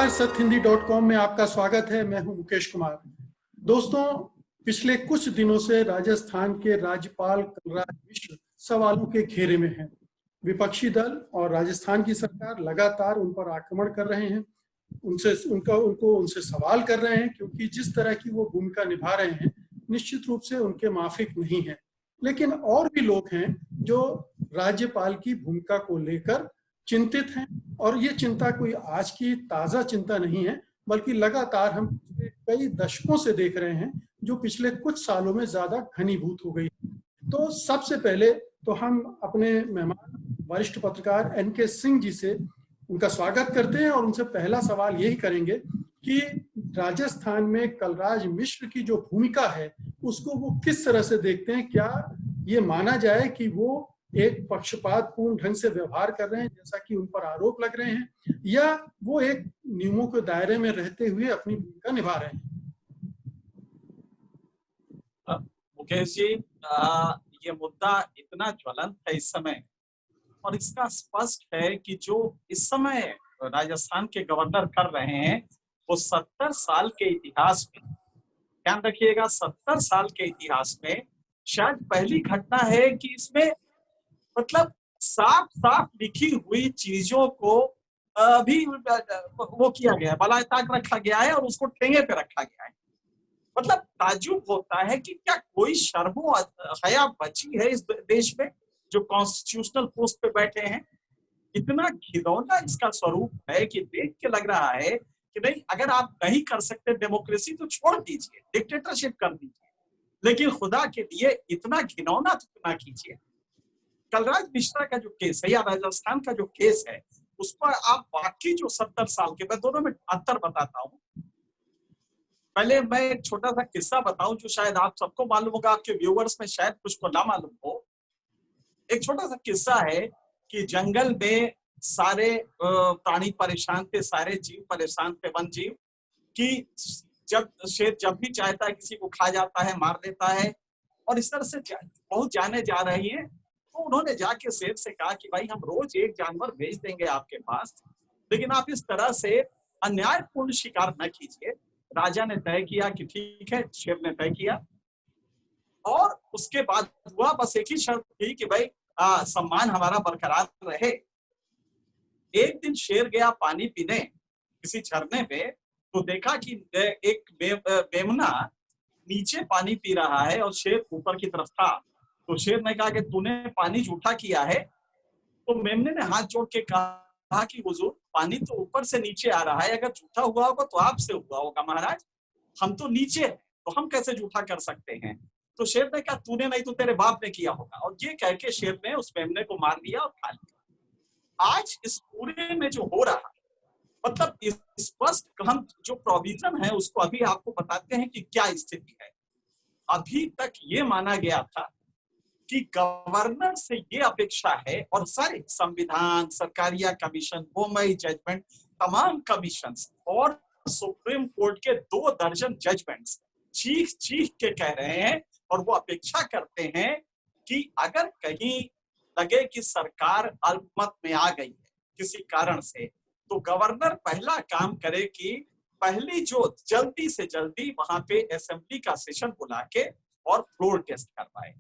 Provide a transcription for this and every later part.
नमस्कार, सतहिंदी.com में आपका स्वागत है। मैं हूं मुकेश कुमार। दोस्तों, पिछले कुछ दिनों से राजस्थान के राज्यपाल कलराज मिश्र सवालों के घेरे में हैं। विपक्षी दल और राजस्थान की सरकार लगातार उन पर आक्रमण कर रहे हैं, उनसे सवाल कर रहे हैं, क्योंकि जिस तरह की वो भूमिका निभा रहे हैं निश्चित रूप से उनके माफिक नहीं है। लेकिन और भी लोग हैं जो राज्यपाल की भूमिका को लेकर चिंतित हैं, और ये चिंता कोई आज की ताजा चिंता नहीं है, बल्कि लगातार हम पिछले कई दशकों से देख रहे हैं, जो पिछले कुछ सालों में ज्यादा घनीभूत हो गई। तो सबसे पहले तो हम अपने मेहमान वरिष्ठ पत्रकार एनके सिंह जी से उनका स्वागत करते हैं और उनसे पहला सवाल यही करेंगे कि राजस्थान में कलराज मिश्र की जो भूमिका है उसको वो किस तरह से देखते हैं। क्या ये माना जाए कि वो एक पक्षपातपूर्ण ढंग से व्यवहार कर रहे हैं, जैसा कि उन पर आरोप लग रहे हैं, या वो एक नियमों के दायरे में रहते हुए अपनी भूमिका निभा रहे हैं? मुकेश जी, ये मुद्दा इतना ज्वलंत है इस समय, और इसका स्पष्ट है कि जो इस समय राजस्थान के गवर्नर कर रहे हैं वो 70 साल के इतिहास में, ध्यान रखिएगा, 70 साल के इतिहास में शायद पहली घटना है कि इसमें मतलब साफ साफ लिखी हुई चीजों को भी वो किया गया है, बलाए ताक रखा गया है और उसको ठेंगे पे रखा गया है। मतलब ताज्जुब होता है कि क्या कोई शर्मो हया बची है इस देश में जो कॉन्स्टिट्यूशनल पोस्ट पे बैठे हैं। इतना घिनौना इसका स्वरूप है कि देख के लग रहा है कि नहीं, अगर आप नहीं कर सकते डेमोक्रेसी तो छोड़ दीजिए, डिक्टेटरशिप कर दीजिए, लेकिन खुदा के लिए इतना घिनौना तो ना कीजिए। कलराज मिश्रा का जो केस है या राजस्थान का जो केस है उस पर आप बाकी जो 70 साल के, मैं दोनों में अंतर बताता हूँ। पहले मैं एक छोटा सा किस्सा बताऊं जो शायद आप सबको मालूम होगा, आपके व्यूअर्स में शायद कुछ को ना मालूम हो। एक छोटा सा किस्सा है कि जंगल में सारे प्राणी परेशान थे, सारे जीव परेशान थे, वन जीव, कि जब शेर जब भी चाहता है किसी को खा जाता है, मार देता है, और इस तरह से बहुत जाने जा रही है। तो उन्होंने जाके शेर से कहा कि भाई हम रोज एक जानवर भेज देंगे आपके पास, लेकिन आप इस तरह से अन्यायपूर्ण शिकार न कीजिए। राजा ने तय किया कि ठीक है, शेर ने तय किया, और उसके बाद हुआ बस एक ही शर्त थी कि भाई सम्मान हमारा बरकरार रहे। एक दिन शेर गया पानी पीने किसी झरने पे, तो देखा कि एक मेमना नीचे पानी पी रहा है और शेर ऊपर की तरफ था। तो शेर ने कहा कि तूने पानी झूठा किया है। तो मेमने ने हाथ जोड़ के कहा कि हुजूर, पानी तो ऊपर से नीचे आ रहा है, अगर झूठा हुआ होगा तो आपसे हुआ होगा महाराज, हम तो नीचे हैं, तो हम कैसे झूठा कर सकते हैं। तो शेर ने कहा तूने नहीं तो तेरे बाप ने किया होगा, और ये कह के शेर ने उस मेमने को मार दिया और खा लिया। आज इस पूरे में जो हो रहा, मतलब स्पष्ट हम जो प्रोविजन है उसको अभी आपको बताते हैं कि क्या स्थिति है। अभी तक ये माना गया था कि गवर्नर से ये अपेक्षा है, और सारे संविधान, सरकारिया कमीशन, बोमई जजमेंट, तमाम कमीशन और सुप्रीम कोर्ट के 2 दर्जन जजमेंट्स चीख चीख के कह रहे हैं, और वो अपेक्षा करते हैं कि अगर कहीं लगे कि सरकार अल्पमत में आ गई है किसी कारण से, तो गवर्नर पहला काम करे कि पहली जो जल्दी से जल्दी वहां पे असेंबली का सेशन बुला के और फ्लोर टेस्ट करवाए।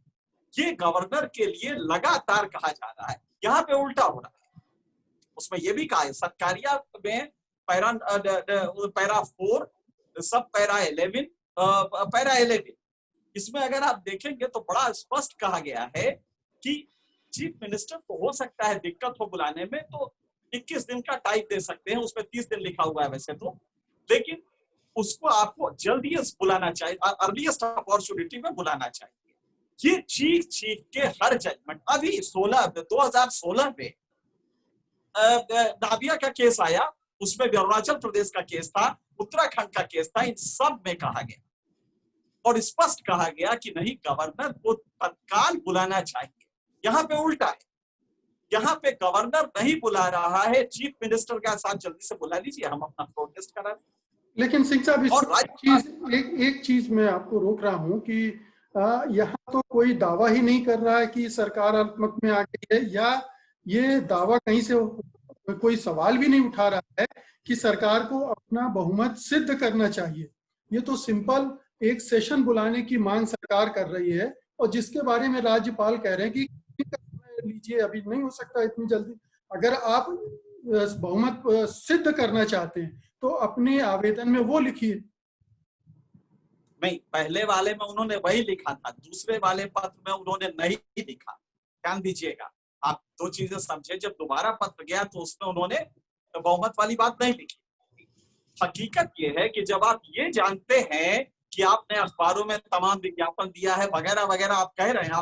ये गवर्नर के लिए लगातार कहा जा रहा है, यहाँ पे उल्टा हो रहा है। उसमें यह भी कहा है सरकारिया में पैरा 4 सब पैरा 11 इसमें अगर आप देखेंगे तो बड़ा स्पष्ट कहा गया है कि चीफ मिनिस्टर को हो सकता है दिक्कत हो बुलाने में, तो 21 दिन का टाइम दे सकते हैं, उसमें 30 दिन लिखा हुआ है वैसे तो, लेकिन उसको आपको जल्दीएस्ट बुलाना चाहिए, अर्लीस्ट अपॉर्चुनिटी में बुलाना चाहिए। ये चीख चीख के हर जजमेंट, अभी 2016 में नादिया का केस आया, उसमें भी अरुणाचल प्रदेश का केस था, उत्तराखंड का केस था, इन सब में कहा गया और स्पष्ट कहा गया कि नहीं, गवर्नर को तत्काल बुलाना चाहिए। यहाँ पे उल्टा है, यहाँ पे गवर्नर नहीं बुला रहा है, चीफ मिनिस्टर के साथ जल्दी से बुला लीजिए, हम अपना प्रोटेस्ट करा दें। लेकिन सिंह साहब, एक चीज मैं आपको रोक रहा हूँ कि यहाँ तो कोई दावा ही नहीं कर रहा है कि सरकार अल्पमत में आ गई है, या ये दावा कहीं से कोई सवाल भी नहीं उठा रहा है कि सरकार को अपना बहुमत सिद्ध करना चाहिए। ये तो सिंपल एक सेशन बुलाने की मांग सरकार कर रही है, और जिसके बारे में राज्यपाल कह रहे हैं कि लीजिए, अभी नहीं हो सकता इतनी जल्दी। अगर आप बहुमत सिद्ध करना चाहते हैं तो अपने आवेदन में वो लिखिए। नहीं, पहले वाले में उन्होंने वही लिखा था, दूसरे वाले पत्र में उन्होंने नहीं लिखा। ध्यान दीजिएगा, आप दो चीजें समझे। जब दोबारा पत्र गया तो उसमें उन्होंने बहुमत वाली बात नहीं लिखी। हकीकत ये है कि जब आप ये जानते हैं कि आपने अखबारों में तमाम विज्ञापन दिया है वगैरह वगैरह, आप कह रहे हैं,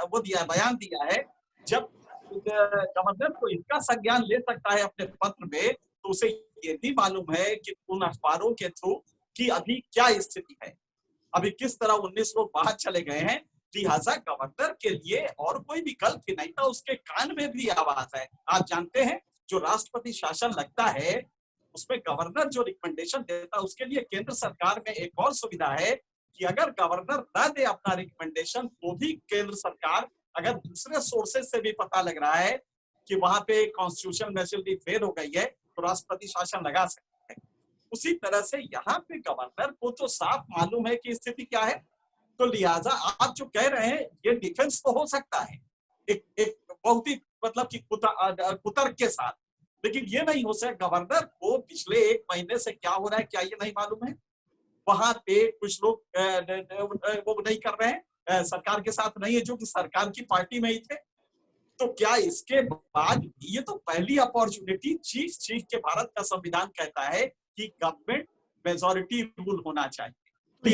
वो दिया, बयान दिया है, जब गवर्नर को इसका संज्ञान ले सकता है अपने पत्र में, तो उसे ये भी मालूम है कि उन अखबारों के थ्रू कि अभी क्या स्थिति है, अभी किस तरह 19 लोग बाहर चले गए हैं। लिहाजा गवर्नर के लिए और कोई विकल्प ही नहीं था, उसके कान में भी आवाज है। आप जानते हैं, जो राष्ट्रपति शासन लगता है उसमें गवर्नर जो रिकमेंडेशन देता है, उसके लिए केंद्र सरकार में एक और सुविधा है कि अगर गवर्नर न दे अपना रिकमेंडेशन तो भी केंद्र सरकार, अगर दूसरे सोर्सेज से भी पता लग रहा है कि वहां पे कॉन्स्टिट्यूशन मैच्योरिटी फेल हो गई है, तो राष्ट्रपति शासन लगा सकते हैं। उसी तरह से यहाँ पे गवर्नर को तो साफ मालूम है कि स्थिति क्या है, तो लिहाजा आप जो कह रहे हैं ये डिफेंस तो हो सकता है एक बहुत ही मतलब कि कुतर्क के साथ, लेकिन ये नहीं हो सकता। गवर्नर को पिछले 1 महीने से क्या हो रहा है क्या ये नहीं मालूम है? वहां पे कुछ लोग वो नहीं कर रहे हैं, सरकार के साथ नहीं है, जो कि सरकार की पार्टी में ही थे। तो क्या इसके बाद ये तो पहली अपॉर्चुनिटी, चीख के भारत का संविधान कहता है कि गवर्नमेंट मेजॉरिटी रूल होना चाहिए। तो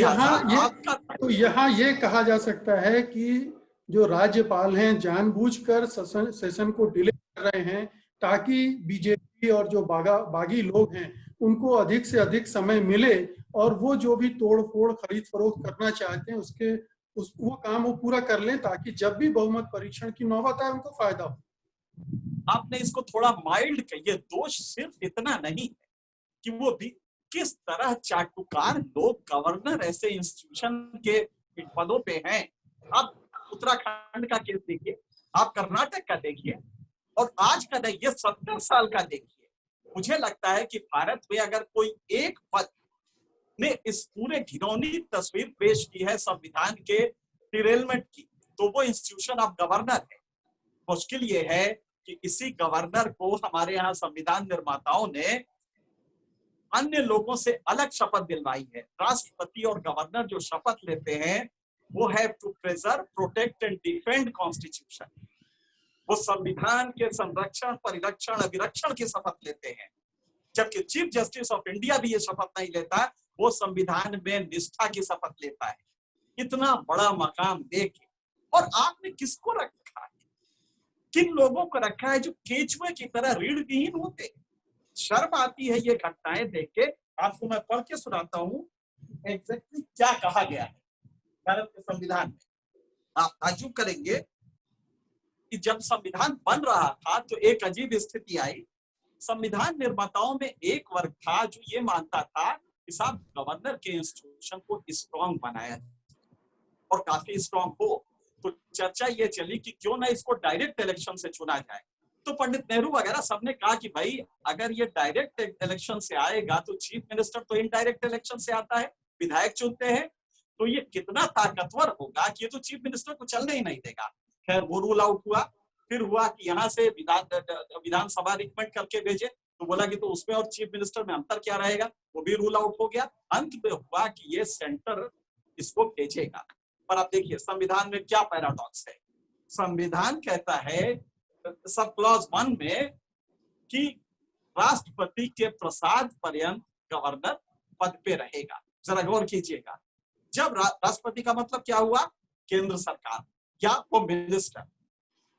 यहाँ ये कहा जा सकता है कि जो राज्यपाल हैं जानबूझकर सेशन को डिले कर रहे हैं ताकि बीजेपी और जो बागी लोग हैं उनको अधिक से अधिक समय मिले, और वो जो भी तोड़ फोड़ खरीद फरोख्त करना चाहते हैं वो काम वो पूरा कर लें, ताकि जब भी बहुमत परीक्षण की नौबत आए उनको फायदा हो। आपने इसको थोड़ा माइल्ड किया। दोष सिर्फ इतना नहीं है कि वो भी किस तरह चाटुकार लोग गवर्नर ऐसे इंस्टीट्यूशन के पदों पे हैं। आप उत्तराखंड का केस देखिए, आप कर्नाटक का देखिए, और आज का नहीं, ये 70 साल का देखिए। मुझे लगता है कि भारत में अगर कोई एक पद ने इस पूरे घिनौनी तस्वीर पेश की है संविधान के डिरेलमेंट की, तो वो इंस्टीट्यूशन ऑफ गवर्नर है। मुश्किल ये है कि इसी गवर्नर को हमारे यहाँ संविधान निर्माताओं ने अन्य लोगों से अलग शपथ दिलवाई है। राष्ट्रपति और गवर्नर जो शपथ लेते हैं वो है to preserve, protect and defend constitution. वो संविधान के संरक्षण, परिरक्षण, अभिरक्षण की शपथ लेते हैं, जबकि चीफ जस्टिस ऑफ इंडिया भी ये शपथ नहीं लेता, वो संविधान में निष्ठा की शपथ लेता है। इतना बड़ा मकाम देके, और आपने किसको रखा है, किन लोगों को रखा है जो केचुए की तरह रीढ़विहीन होते। शर्म आती है ये घटनाएं देख के। आपको मैं पढ़ के सुनाता हूँ एग्जैक्टली क्या कहा गया है भारत के संविधान में। आप ताज्जुब करेंगे कि जब संविधान बन रहा था तो एक अजीब स्थिति आई। संविधान निर्माताओं में एक वर्ग था जो ये मानता था कि साहब गवर्नर के इंस्टीट्यूशन को स्ट्रॉन्ग बनाया और काफी स्ट्रॉन्ग हो, तो चर्चा ये चली कि क्यों ना इसको डायरेक्ट इलेक्शन से चुना जाए। तो पंडित नेहरू वगैरह सबने कहा कि भाई अगर ये डायरेक्ट इलेक्शन से आएगा तो चीफ मिनिस्टर तो इनडायरेक्ट इलेक्शन से आता है, विधायक चुनते हैं, तो ये कितना ताकतवर होगा कि ये तो चीफ मिनिस्टर को चलने ही नहीं देगा। खैर वो रूल आउट हुआ। फिर हुआ कि यहाँ से विधानसभा रिकमेंड करके भेजे, तो बोला कि तो उसमें और चीफ मिनिस्टर में अंतर क्या रहेगा, वो भी रूल आउट हो गया। अंत में हुआ कि ये सेंटर इसको भेजेगा। पर आप देखिए संविधान में क्या पैराडॉक्स है। संविधान कहता है सब क्लॉज 1 में कि राष्ट्रपति के प्रसाद पर्यंत गवर्नर पद पे रहेगा। जरा गौर कीजिएगा, जब राष्ट्रपति का मतलब क्या हुआ, केंद्र सरकार या वो मिनिस्टर।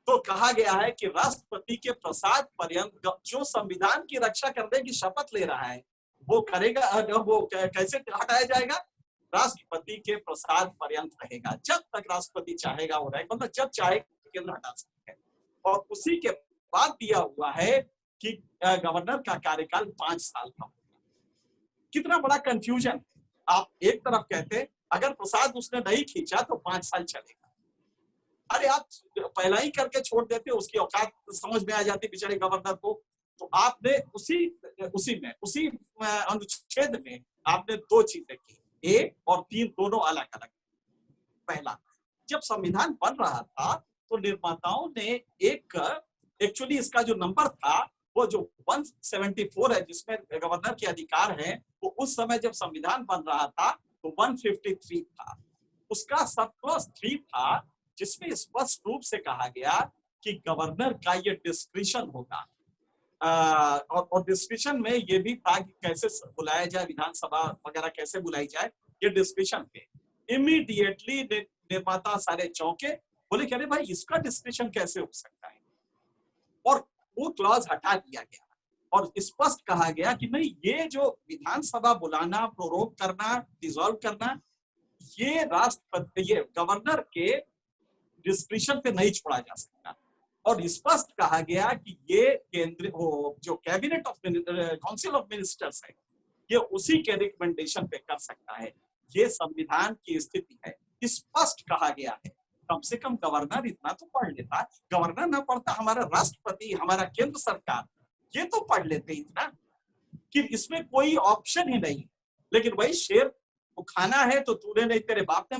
तो कहा गया है कि राष्ट्रपति के प्रसाद पर्यंत जो संविधान की रक्षा करने की शपथ ले रहा है वो करेगा, वो कैसे हटाया जाएगा, राष्ट्रपति के प्रसाद पर्यंत रहेगा। जब तक राष्ट्रपति चाहेगा वो रहेगा, मतलब जब चाहे केंद्र हटा सकते हैं। और उसी के बाद दिया हुआ है कि गवर्नर का कार्यकाल 5 साल का होगा। कितना बड़ा कंफ्यूजन। आप एक तरफ कहते अगर प्रसाद उसने नहीं खींचा तो 5 साल चलेगा, अरे आप पहला ही करके छोड़ देते, उसकी औकात समझ में आ जाती बेचारे गवर्नर को। तो आपने उसी अनुच्छेद में आपने दो चीजें की, 1 और 3 दोनों अलग अलग। पहला, जब संविधान बन रहा था तो निर्माताओं ने एक्चुअली इसका जो नंबर था वो जो 174 है जिसमें गवर्नर के अधिकार हैं, वो उस समय जब संविधान बन रहा था तो 153 था। उसका सब क्लॉज 3 था जिसमें स्पष्ट रूप से कहा गया कि गवर्नर का ये डिस्क्रिशन होगा। और डिस्कशन में ये भी था कि कैसे बुलाया जाए, विधानसभा वगैरह कैसे बुलाई जाए, ये डिस्कशन पे इमीडिएटली निर्माता सारे चौंके, बोले कि अरे भाई इसका डिस्कशन कैसे हो सकता है, और वो क्लॉज हटा दिया गया और स्पष्ट कहा गया कि नहीं, ये जो विधानसभा बुलाना, प्रोरोग करना, डिसॉल्व करना, ये राष्ट्रपति, ये गवर्नर के डिस्क्रिशन पे नहीं छोड़ा जा सकता। और स्पष्ट कहा गया कि ये केंद्रीय जो cabinet of council of ministers है, ये उसी के रिकमेंडेशन पे कर सकता है। ये संविधान की स्थिति है, स्पष्ट कहा गया है। कम से कम गवर्नर इतना तो पढ़ लेता, गवर्नर ना पढ़ता, हमारा राष्ट्रपति, हमारा केंद्र सरकार ये तो पढ़ लेते इतना कि इसमें कोई ऑप्शन ही नहीं। लेकिन वही शेर को खाना है तो तूने नहीं, तेरे बाप ने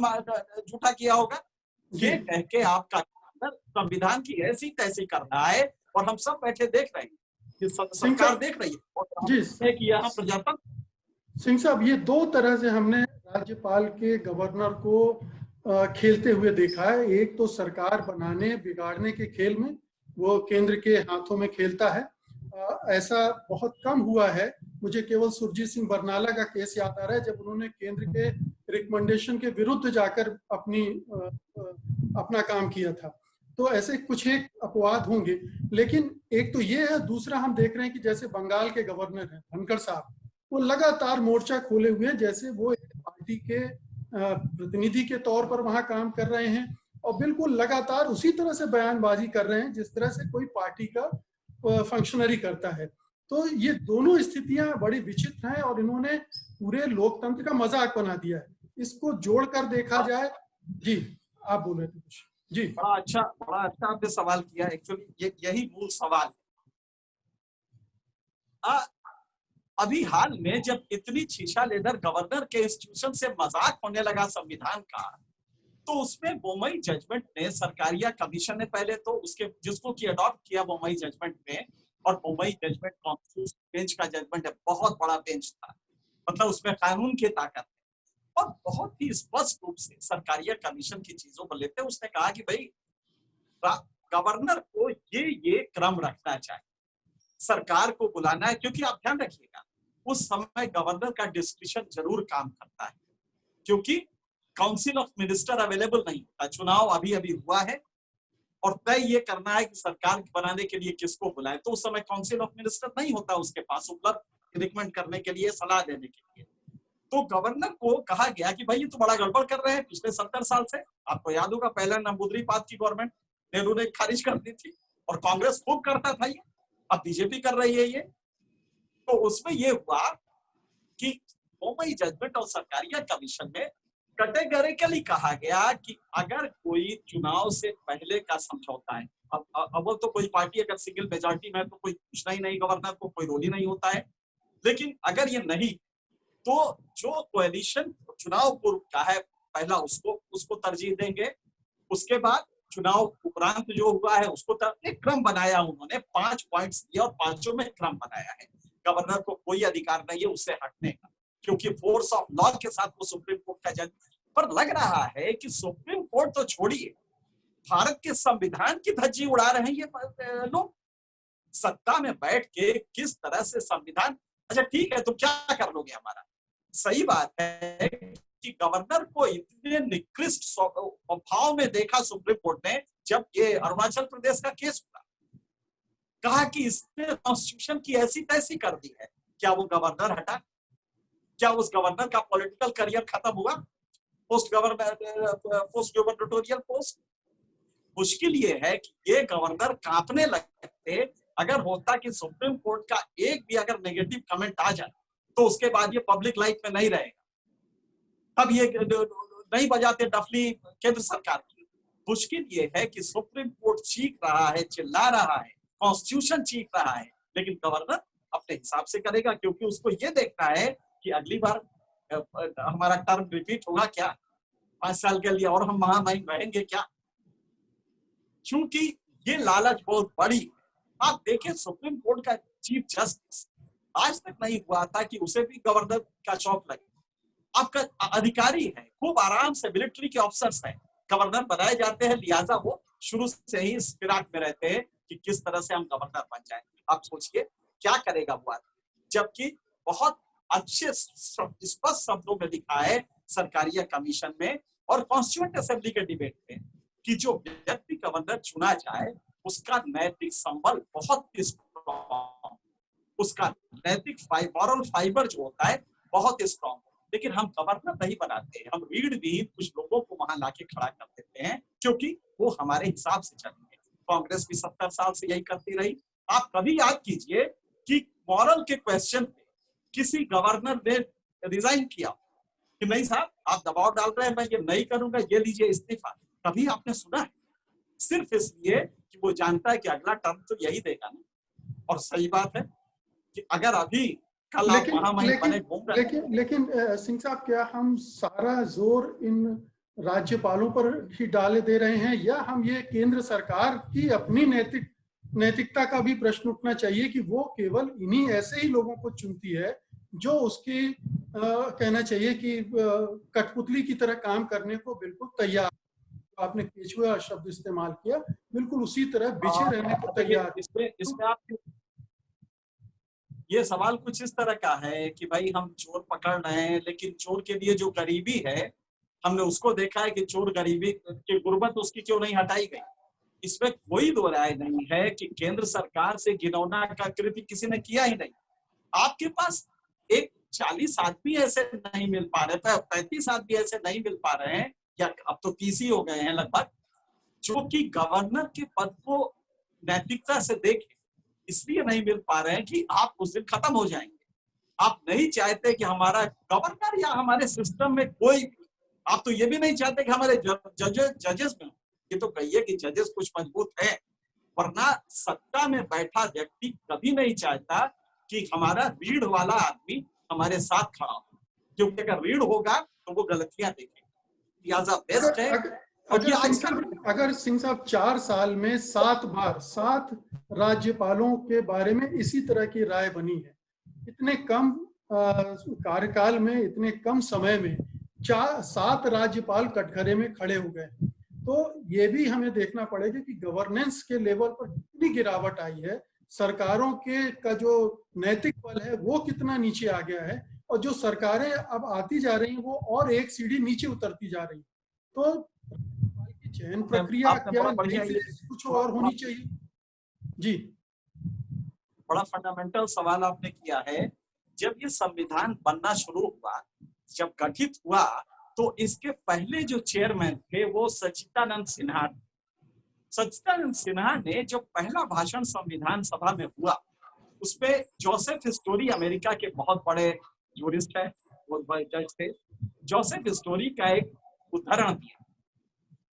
झूठा किया होगा, ये कह के आपका संविधान की ऐसी तैसी कर रहा है और हम सब बैठे देख रहे हैं, सरकार देख रही है कि यहाँ प्रजातंत्र। सिंह साहब, ये दो तरह से हमने राज्यपाल के गवर्नर को खेलते हुए देखा है। एक तो सरकार बनाने बिगाड़ने के खेल में वो केंद्र के हाथों में खेलता है। ऐसा बहुत कम हुआ है, मुझे केवल सुरजीत सिंह बरनाला का केस याद आ रहा है जब उन्होंने केंद्र के रिकमेंडेशन के विरुद्ध जाकर अपना काम किया था। तो ऐसे कुछ एक अपवाद होंगे, लेकिन एक तो ये है, दूसरा हम देख रहे हैं कि जैसे बंगाल के गवर्नर हैं धनखड़ साहब, वो लगातार मोर्चा खोले हुए हैं, जैसे वो एक पार्टी के प्रतिनिधि के तौर पर वहां काम कर रहे हैं और बिल्कुल लगातार उसी तरह से बयानबाजी कर रहे हैं जिस तरह से कोई पार्टी का फंक्शनरी करता है। तो ये दोनों स्थितियां बड़ी विचित्र हैं और इन्होंने पूरे लोकतंत्र का मजाक बना दिया है। इसको जोड़कर देखा जाए। जी, आप बोल रहे थे कुछ। जी, बड़ा अच्छा आपने सवाल किया। एक्चुअली यही मूल सवाल है। अभी हाल में जब इतनी शीशा लेदर गवर्नर के इंस्टीट्यूशन से मजाक होने लगा संविधान का, तो उसमें बोमई जजमेंट ने, सरकारिया कमीशन ने पहले तो उसके जिसको की अडॉप्ट किया बोमई जजमेंट में, और बोमई जजमेंट कॉन्स्टिट्यूशन बेंच का जजमेंट है, बहुत बड़ा बेंच था, मतलब उसमें कानून की ताकत है, और बहुत ही स्पष्ट रूप से सरकारिया कमीशन की चीजों को लेते उसने कहा कि भाई गवर्नर को ये क्रम रखना चाहिए, सरकार को बुलाना है, क्योंकि आप ध्यान रखिएगा उस समय गवर्नर का डिस्क्रिशन जरूर काम करता है, क्योंकि काउंसिल ऑफ मिनिस्टर अवेलेबल नहीं होता। चुनाव अभी हुआ है और तय ये करना है कि सरकार बनाने के लिए किसको बुलाए, तो उस समय काउंसिल ऑफ मिनिस्टर नहीं होता उसके पास उपलब्ध रिकमेंड करने के लिए, सलाह देने के लिए। तो गवर्नर को कहा गया कि भाई ये तो बड़ा गड़बड़ कर रहे हैं पिछले 70 साल से। आपको याद होगा पहले नंबूदरी-पाद की गवर्नमेंट नेहरू ने खारिज कर दी थी और कांग्रेस खूब करता था ये, अब बीजेपी कर रही है ये। तो उसमें ये हुआ कि बोमई जजमेंट और सरकारिया कमीशन में कैटेगरिकली कहा गया कि अगर कोई चुनाव से पहले का समझौता है, अब तो कोई पार्टी अगर सिंगल मेजॉरिटी में तो कोई पूछना ही नहीं, गवर्नर को कोई रोल ही नहीं होता है, लेकिन अगर ये नहीं तो जो कोएलिशन चुनाव पूर्व का है पहला उसको तरजीह देंगे, उसके बाद चुनाव उपरांत जो हुआ है उसको एक क्रम बनाया उन्होंने, 5 पॉइंट्स दिया और 5 में क्रम बनाया है। गवर्नर को कोई अधिकार नहीं है उससे हटने का, क्योंकि फोर्स ऑफ लॉ के साथ वो सुप्रीम कोर्ट का जज। पर लग रहा है कि सुप्रीम कोर्ट तो छोड़िए, भारत के संविधान की धज्जी उड़ा रहे हैं ये लोग, सत्ता में बैठ के किस तरह से संविधान। अच्छा ठीक है, तुम क्या कर लोगे हमारा, सही बात है कि गवर्नर को इतने निकृष्ट भाव में देखा सुप्रीम कोर्ट ने जब ये अरुणाचल प्रदेश का केस हुआ, कहा कि इसने कॉन्स्टिट्यूशन की ऐसी तैसी कर दी है। क्या वो गवर्नर हटा? क्या उस गवर्नर का पॉलिटिकल करियर खत्म हुआ? Post gubernatorial post. मुश्किल ये है कि ये गवर्नर कांपने लगते अगर होता कि सुप्रीम कोर्ट का एक भी अगर नेगेटिव कमेंट आ जाए तो उसके बाद ये पब्लिक लाइफ में नहीं रहेगा, तब ये नहीं बजाते डफली केंद्र सरकार की, मुश्किल ये है कि सुप्रीम कोर्ट चीख रहा है, चिल्ला रहा है, कॉन्स्टिट्यूशन चीख रहा है, लेकिन गवर्नर अपने हिसाब से करेगा, क्योंकि उसको ये देखना है कि अगली बार हमारा टर्म रिपीट होगा क्या, 5 साल के लिए और हम महामहिम रहेंगे क्या। क्योंकि ये लालच बहुत बड़ी है। आप देखें सुप्रीम कोर्ट का चीफ जस्टिस आज तक नहीं हुआ था कि उसे भी गवर्नर का शौक लगे। आपका अधिकारी है, खूब आराम से मिलिट्री के ऑफिसर्स हैं, गवर्नर बनाए जाते हैं, लिहाजा वो शुरू से ही इस फिराक में रहते हैं कि किस तरह से हम गवर्नर बन जाए। आप सोचिए क्या करेगा वो आदमी, जबकि बहुत अच्छे स्पष्ट शब्दों में लिखा है सरकारिया कमीशन में और कॉन्स्टिट्यूएंट असेंबली के डिबेट में कि जो व्यक्ति गवर्नर चुना जाए उसका नैतिक संबल बहुत स्ट्रॉन्ग, उसका नैतिक मॉरल फाइबर जो होता है बहुत स्ट्रॉन्ग। लेकिन हम गवर्नर नहीं बनाते, हम रीढ़ विहीन कुछ लोगों को वहां लाके खड़ा कर देते हैं क्योंकि वो हमारे हिसाब से चलेंगे। कांग्रेस भी 70 साल से यही करती रही। आप कभी याद कीजिए कि मॉरल के क्वेश्चन पे किसी गवर्नर ने रिजाइन किया कि नहीं साहब आप दबाव डाल रहे हैं, मैं ये नहीं करूंगा, ये लीजिए इस्तीफा। कभी आपने सुना है? सिर्फ इसलिए कि वो जानता है कि अगला टर्म तो यही देगा ना। और सही बात है कि अगर अभी कल आप महामहिम बने घूम रहे हैं। लेकिन सिंह साहब, क्या हम सारा जोर इन राज्यपालों पर ही डाले दे रहे हैं, या हम ये केंद्र सरकार की अपनी नैतिकता का भी प्रश्न उठना चाहिए कि वो केवल इन्हीं ऐसे ही लोगों को चुनती है जो उसकी कहना चाहिए कि कठपुतली की तरह काम करने को बिल्कुल तैयार। आपने केचुआ शब्द इस्तेमाल किया, बिल्कुल उसी तरह बिछे रहने को तैयार। इसमें आप ये सवाल कुछ इस तरह का है कि भाई हम चोर पकड़ रहे हैं, लेकिन चोर के लिए जो गरीबी है हमने उसको देखा है कि चोर गरीबी की गुर्बत उसकी क्यों नहीं हटाई गई। इसमें कोई दो राय नहीं है कि केंद्र सरकार से घिनौना का कृत्य किसी ने किया ही नहीं। आपके पास एक 40 आदमी ऐसे नहीं मिल पा रहे थे, 35 आदमी ऐसे नहीं मिल पा रहे हैं, या अब तो 30 ही हो गए हैं लगभग, जो कि गवर्नर के पद को नैतिकता से देखें। इसलिए नहीं मिल पा रहे हैं कि आप उस दिन खत्म हो जाएंगे। आप नहीं चाहते कि हमारा गवर्नर या हमारे सिस्टम में कोई, आप तो ये भी नहीं चाहते कि हमारे जजेस में, ये तो कहिए कि जजेस कुछ मजबूत है, वरना सत्ता में बैठा व्यक्ति कभी नहीं चाहता कि हमारा रीढ़ वाला आदमी हमारे साथ खड़ा हो, क्योंकि अगर रीढ़ होगा तो वो गलतियां देखेगा। लिहाजा बेस्ट है। अगर सिंह साहब 4 साल में 7 बार 7 राज्यपालों के बारे में इसी तरह की राय बनी है, इतने कम कार्यकाल में, इतने कम समय में 7 राज्यपाल कटघरे में खड़े हो गए, तो ये भी हमें देखना पड़ेगा कि गवर्नेंस के लेवल पर कितनी गिरावट आई है, सरकारों के का जो नैतिक बल है वो कितना नीचे आ गया है, और जो सरकारें अब आती जा रही हैं वो और एक सीढ़ी नीचे उतरती जा रही। तो चयन प्रक्रिया क्या कुछ और होनी चाहिए? जी, बड़ा फंडामेंटल सवाल आपने किया है। जब ये संविधान बनना शुरू हुआ, जब गठित हुआ, तो इसके पहले जो चेयरमैन थे वो सच्चिदानंद सिन्हा। सच्चिदानंद सिन्हा ने जो पहला भाषण संविधान सभा में हुआ, उसमें जोसेफ स्टोरी, अमेरिका के बहुत बड़े जूरिस्ट है, बहुत बड़े जज थे, जोसेफ स्टोरी का एक उदाहरण दिया,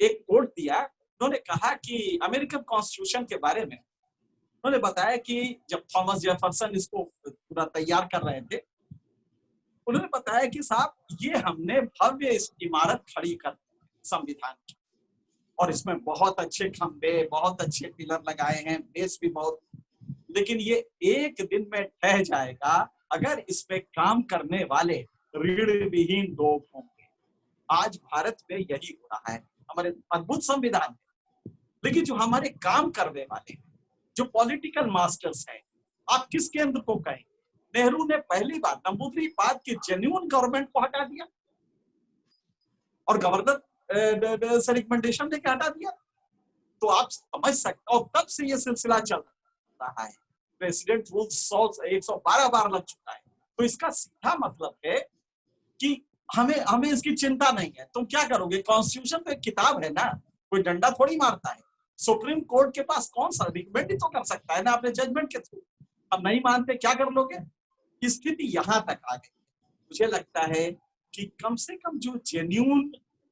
एक कोट दिया। उन्होंने कहा कि अमेरिकन कॉन्स्टिट्यूशन के बारे में उन्होंने बताया कि जब थॉमस जेफरसन इसको पूरा तैयार कर रहे थे, उन्होंने बताया कि साहब ये हमने भव्य इस इमारत खड़ी कर संविधान की, और इसमें बहुत अच्छे खंबे, बहुत अच्छे पिलर लगाए हैं, बेस भी बहुत, लेकिन ये एक दिन में ढह जाएगा अगर इसमें काम करने वाले रीढ़ विहीन लोग होंगे। आज भारत में यही हो रहा है। हमारे अद्भुत संविधान है, लेकिन जो हमारे काम करने वाले, जो पॉलिटिकल मास्टर्स हैं, आप किस केंद्र को कहें? नेहरू ने पहली बार नंबूद्रीपाद की जेन्युइन गवर्नमेंट को हटा दिया और गवर्नर से रिकमेंडेशन लेके हटा दिया। तो आप समझ सकते, और तब से ये सिलसिला चल रहा है। प्रेसिडेंट रूल 112 बार लग चुका है। तो इसका सीधा मतलब है कि हमें इसकी चिंता नहीं है। तुम क्या करोगे? कॉन्स्टिट्यूशन तो एक किताब है ना, कोई डंडा थोड़ी मारता है। सुप्रीम कोर्ट के पास कौन सा रिकमेंड तो कर सकता है ना अपने जजमेंट के थ्रू। अब नहीं मानते, क्या कर लोगे? स्थिति यहां तक आ गई। मुझे लगता है कि कम से कम जो जेन्युइन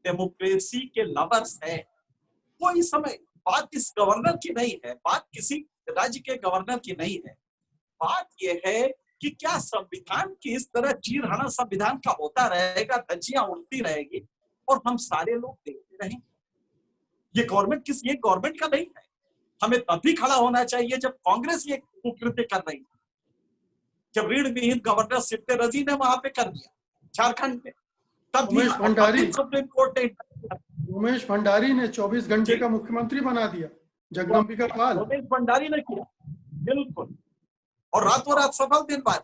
डेमोक्रेसी के लवर्स है, वो इस समय बात इस गवर्नर की नहीं है, बात किसी राज्य के गवर्नर की नहीं है। बात यह है कि क्या संविधान की इस तरह चीरहरण संविधान का होता रहेगा, धज्जियां उड़ती रहेगी और हम सारे लोग देखते रहेंगे? ये गवर्नमेंट का नहीं है। हमें तब भी खड़ा होना चाहिए जब कांग्रेस ये कुकृत्य कर रही थी, जब ऋण विहीन गवर्नर सिट्टे रजी ने वहां पे कर दिया झारखंड में, तब भी सुप्रीम कोर्ट ने उमेश भंडारी ने 24 घंटे का मुख्यमंत्री बना दिया, जगदम्बिका पाल। उमेश भंडारी ने किया, बिल्कुल, और रातों रात सफल दिलवाई।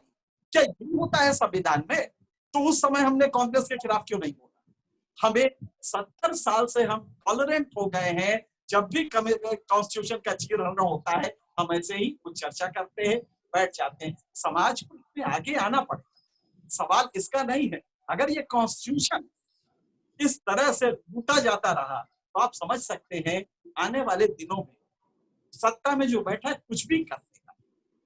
क्या ये होता है संविधान में? तो उस समय हमने कांग्रेस के खिलाफ क्यों नहीं बोला? हमें 70 साल से हम टॉलरेंट हो गए हैं, जब भी कॉन्स्टिट्यूशन का चीरहरण होता है हम ऐसे ही कुछ चर्चा करते हैं, बैठ जाते हैं। समाज को इसमें आगे आना पड़ेगा। सवाल इसका नहीं है। अगर ये कॉन्स्टिट्यूशन इस तरह से लूटा जाता रहा तो आप समझ सकते हैं आने वाले दिनों में सत्ता में जो बैठा है कुछ भी कर देगा।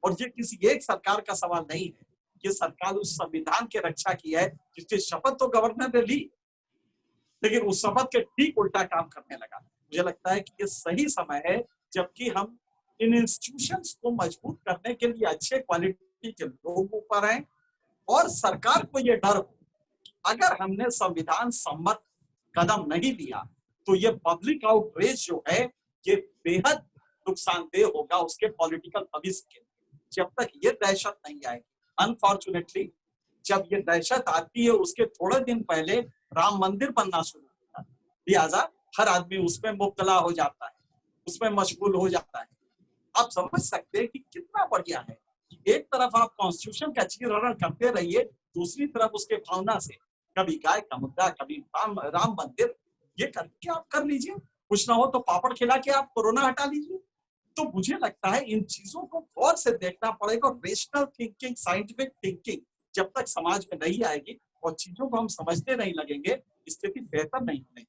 और ये किसी एक सरकार का सवाल नहीं है, ये सरकार उस संविधान की रक्षा की है जिसकी शपथ तो गवर्नर ने ली, लेकिन उस शपथ के ठीक उल्टा काम करने लगा। मुझे लगता है कि ये सही समय है जबकि हम इन इंस्टीट्यूशंस को मजबूत करने के लिए अच्छे क्वालिटी के लोग ऊपर हैं और सरकार को ये डर हो अगर हमने संविधान सम्मत कदम नहीं लिया तो ये पब्लिक आउटरीच जो है ये बेहद नुकसानदेह होगा उसके पॉलिटिकल भविष्य के। जब तक ये दहशत नहीं आएगी, अनफॉर्चुनेटली जब ये दहशत आती है उसके थोड़े दिन पहले राम मंदिर बनना शुरू होता है, लिहाजा हर आदमी उसमें मुब्तला हो जाता है, उसमें मशगूल हो जाता है। आप समझ सकते हैं कि कितना बढ़िया है कि एक तरफ आप कॉन्स्टिट्यूशन का चीरहरण करते रहिए, दूसरी तरफ उसके भावना से कभी गाय का मुद्दा, कभी राम मंदिर, ये करके आप कर लीजिए। कुछ ना हो तो पापड़ खिला के आप कोरोना हटा लीजिए। तो मुझे लगता है इन चीजों को गौर से देखना पड़ेगा। रेशनल थिंकिंग, साइंटिफिक थिंकिंग जब तक समाज में नहीं आएगी और चीजों को हम समझने नहीं लगेंगे, स्थिति बेहतर नहीं होगी।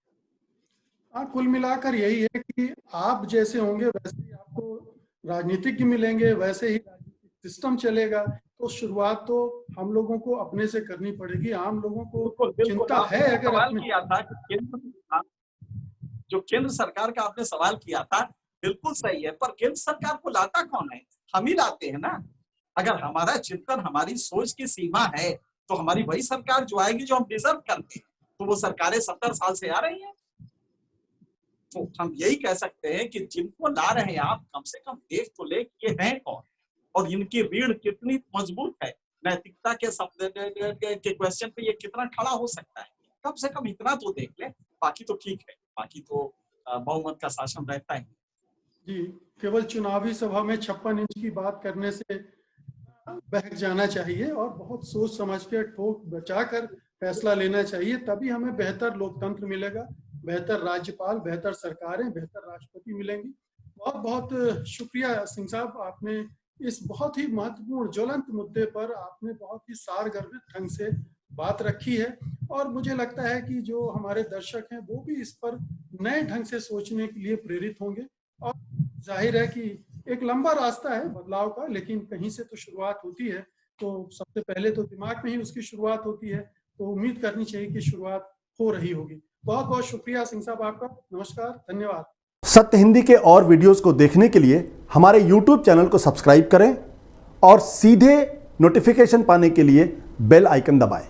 हाँ, कुल मिलाकर यही है कि आप जैसे होंगे वैसे ही आपको राजनीतिज्ञ मिलेंगे, वैसे ही राजनीतिक सिस्टम चलेगा। तो शुरुआत तो हम लोगों को अपने से करनी पड़ेगी। आम लोगों को चिंता है अगर सवाल किया था जो केंद्र सरकार का आपने सवाल किया था, बिल्कुल सही है, पर केंद्र सरकार को लाता कौन है? हम ही लाते हैं ना। अगर हमारा चिंतन, हमारी सोच की सीमा है तो हमारी वही सरकार जो आएगी जो हम डिजर्व करते हैं। तो वो सरकारें 70 साल से आ रही हैं। तो हम यही कह सकते हैं कि जिनको ला रहे हैं आप, कम से कम देख तो ले कि ये हैं कौन और इनकी रीढ़ कितनी मजबूत है, नैतिकता के क्वेश्चन पे ये कितना खड़ा हो सकता है। कम से कम इतना तो देख ले, बाकी तो ठीक है, बाकी तो बहुमत का शासन रहता है। जी, केवल चुनावी सभा में 56 इंच की बात करने से बहक जाना चाहिए और बहुत सोच समझ के ठोक बचाकर फैसला लेना चाहिए, तभी हमें बेहतर लोकतंत्र मिलेगा, बेहतर राज्यपाल, बेहतर सरकारें, बेहतर राष्ट्रपति मिलेंगी। बहुत बहुत शुक्रिया सिंह साहब, आपने इस बहुत ही महत्वपूर्ण ज्वलंत मुद्दे पर आपने बहुत ही सारगर्भित ढंग से बात रखी है और मुझे लगता है कि जो हमारे दर्शक हैं वो भी इस पर नए ढंग से सोचने के लिए प्रेरित होंगे। और जाहिर है कि एक लंबा रास्ता है बदलाव का, लेकिन कहीं से तो शुरुआत होती है। तो सबसे पहले तो दिमाग में ही उसकी शुरुआत होती है, तो उम्मीद करनी चाहिए कि शुरुआत हो रही होगी। बहुत बहुत शुक्रिया सिंह साहब आपका। नमस्कार, धन्यवाद। सत्य हिंदी के और वीडियोस को देखने के लिए हमारे YouTube चैनल को सब्सक्राइब करें और सीधे नोटिफिकेशन पाने के लिए बेल आइकन दबाएं।